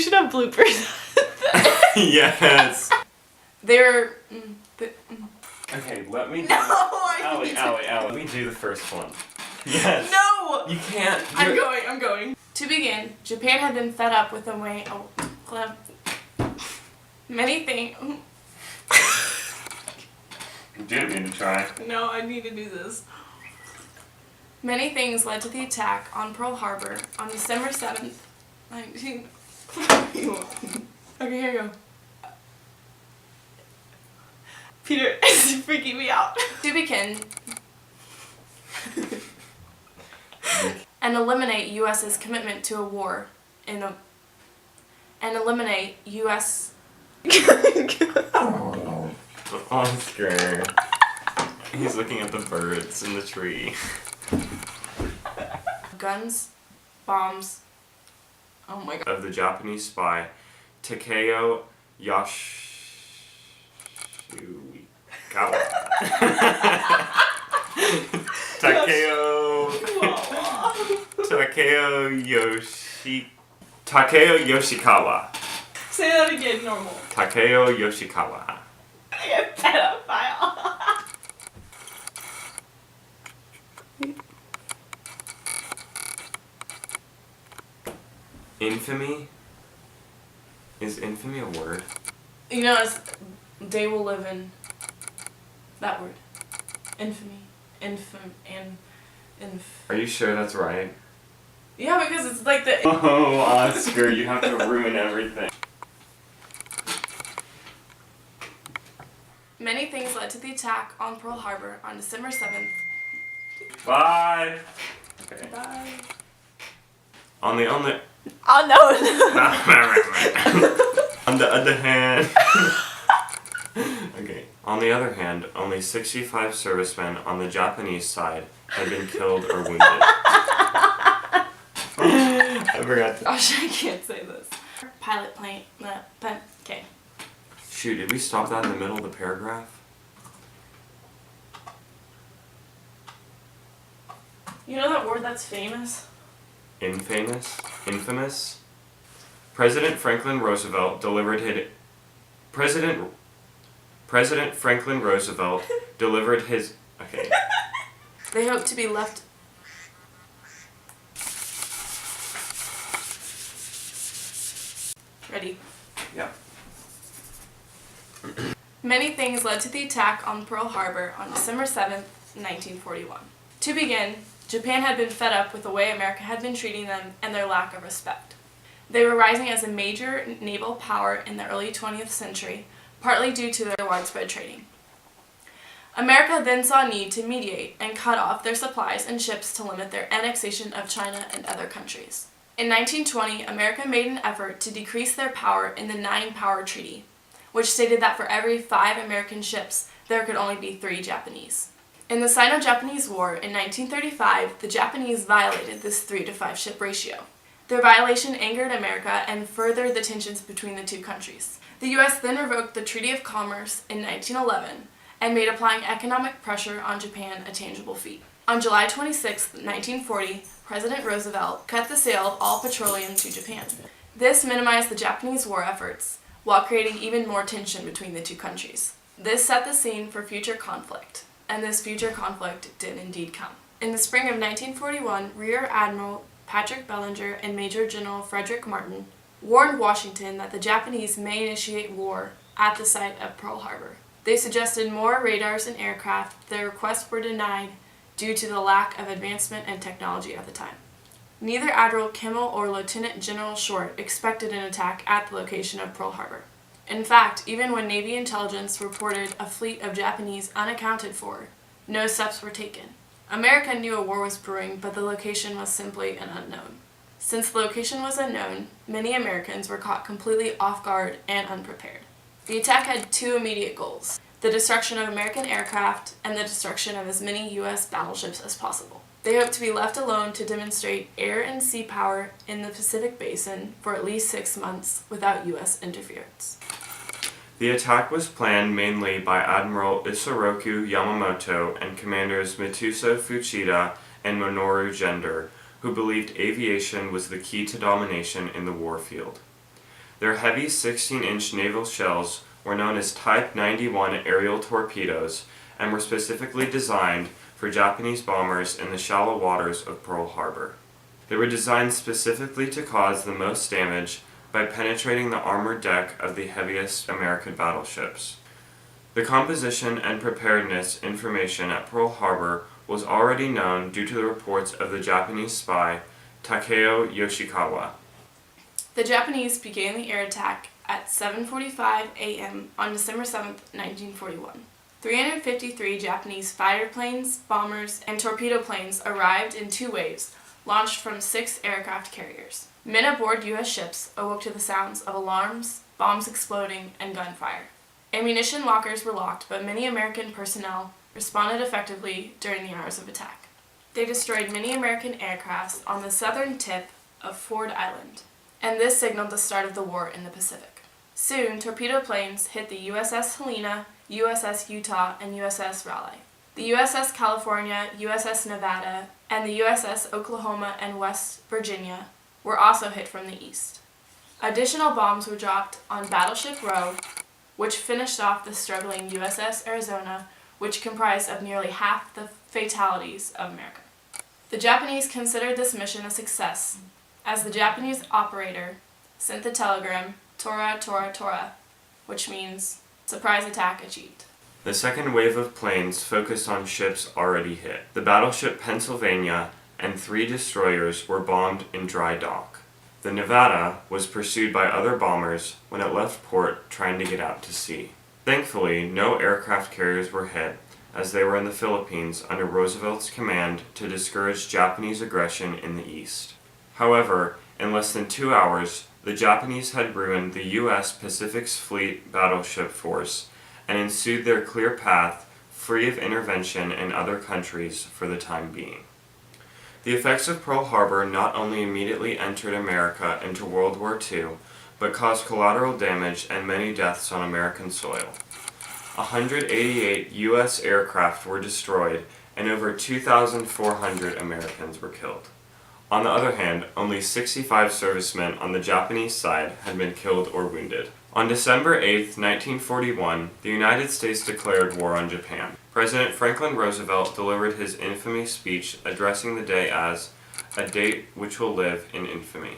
should have bloopers. Yes. They're... Okay, let me do... No, Allie, let me do the first one. Yes. No! You can't. I'm going. To begin, Japan had been fed up with the way... Many things... You didn't mean to try. No, I need to do this. Many things led to the attack on Pearl Harbor on December 7th, 19... Okay, here you go. Peter is freaking me out. To begin... and eliminate U.S.'s commitment to a war and eliminate U.S. Oscar. He's looking at the birds in the tree. Guns, bombs. Oh my god. Of the Japanese spy Takeo Yoshikawa. Takeo Yoshikawa. Say that again, normal. Takeo Yoshikawa. You're a pedophile. Infamy? Is infamy a word? You know, they will live in that word. Infamy. Are you sure that's right? Yeah, because it's like the... Oh, Oscar, you have to ruin everything. Many things led to the attack on Pearl Harbor on December 7th. Bye! Okay. Bye. On the Oh no! On the other hand... Okay. On the other hand, only 65 servicemen on the Japanese side had been killed or wounded. I forgot to... Gosh, I can't say this. Pilot plane... okay. Shoot, did we stop that in the middle of the paragraph? You know that word that's famous? Infamous? Infamous? President Franklin Roosevelt delivered his... President Franklin Roosevelt delivered his... Okay. They hope to be left... Ready? Yeah. Many things led to the attack on Pearl Harbor on December 7th, 1941. To begin, Japan had been fed up with the way America had been treating them and their lack of respect. They were rising as a major naval power in the early 20th century, partly due to their widespread trading. America then saw a need to mediate and cut off their supplies and ships to limit their annexation of China and other countries. In 1920, America made an effort to decrease their power in the Nine-Power Treaty, which stated that for every 5 American ships, there could only be 3 Japanese. In the Sino-Japanese War in 1935, the Japanese violated this 3-to-5 ship ratio. Their violation angered America and furthered the tensions between the two countries. The U.S. then revoked the Treaty of Commerce in 1911 and made applying economic pressure on Japan a tangible feat. On July 26, 1940, President Roosevelt cut the sale of all petroleum to Japan. This minimized the Japanese war efforts, while creating even more tension between the two countries. This set the scene for future conflict, and this future conflict did indeed come. In the spring of 1941, Rear Admiral Patrick Bellinger and Major General Frederick Martin warned Washington that the Japanese may initiate war at the site of Pearl Harbor. They suggested more radars and aircraft, but their requests were denied due to the lack of advancement and technology at the time. Neither Admiral Kimmel or Lieutenant General Short expected an attack at the location of Pearl Harbor. In fact, even when Navy intelligence reported a fleet of Japanese unaccounted for, no steps were taken. America knew a war was brewing, but the location was simply an unknown. Since the location was unknown, many Americans were caught completely off guard and unprepared. The attack had 2 immediate goals: the destruction of American aircraft and the destruction of as many U.S. battleships as possible. They hoped to be left alone to demonstrate air and sea power in the Pacific Basin for at least 6 months without U.S. interference. The attack was planned mainly by Admiral Isoroku Yamamoto and Commanders Mitsuo Fuchida and Minoru Gender, who believed aviation was the key to domination in the war field. Their heavy 16-inch naval shells were known as Type 91 aerial torpedoes and were specifically designed for Japanese bombers in the shallow waters of Pearl Harbor. They were designed specifically to cause the most damage by penetrating the armored deck of the heaviest American battleships. The composition and preparedness information at Pearl Harbor was already known due to the reports of the Japanese spy Takeo Yoshikawa. The Japanese began the air attack at 7:45 a.m. on December 7, 1941. 353 Japanese fighter planes, bombers, and torpedo planes arrived in 2 waves, launched from 6 aircraft carriers. Men aboard U.S. ships awoke to the sounds of alarms, bombs exploding, and gunfire. Ammunition lockers were locked, but many American personnel responded effectively during the hours of attack. They destroyed many American aircrafts on the southern tip of Ford Island, and this signaled the start of the war in the Pacific. Soon, torpedo planes hit the USS Helena, USS Utah, and USS Raleigh. The USS California, USS Nevada, and the USS Oklahoma and West Virginia were also hit from the east. Additional bombs were dropped on Battleship Row, which finished off the struggling USS Arizona, which comprised of nearly half the fatalities of America. The Japanese considered this mission a success, as the Japanese operator sent the telegram, "Tora, Tora, Tora," which means, "Surprise attack achieved." The second wave of planes focused on ships already hit. The battleship Pennsylvania and 3 destroyers were bombed in dry dock. The Nevada was pursued by other bombers when it left port trying to get out to sea. Thankfully, no aircraft carriers were hit, as they were in the Philippines under Roosevelt's command to discourage Japanese aggression in the east. However, in less than 2 hours, the Japanese had ruined the U.S. Pacific Fleet battleship force and ensued their clear path free of intervention in other countries for the time being. The effects of Pearl Harbor not only immediately entered America into World War II, but caused collateral damage and many deaths on American soil. 188 U.S. aircraft were destroyed and over 2,400 Americans were killed. On the other hand, only 65 servicemen on the Japanese side had been killed or wounded. On December 8, 1941, the United States declared war on Japan. President Franklin Roosevelt delivered his infamous speech addressing the day as a date which will live in infamy.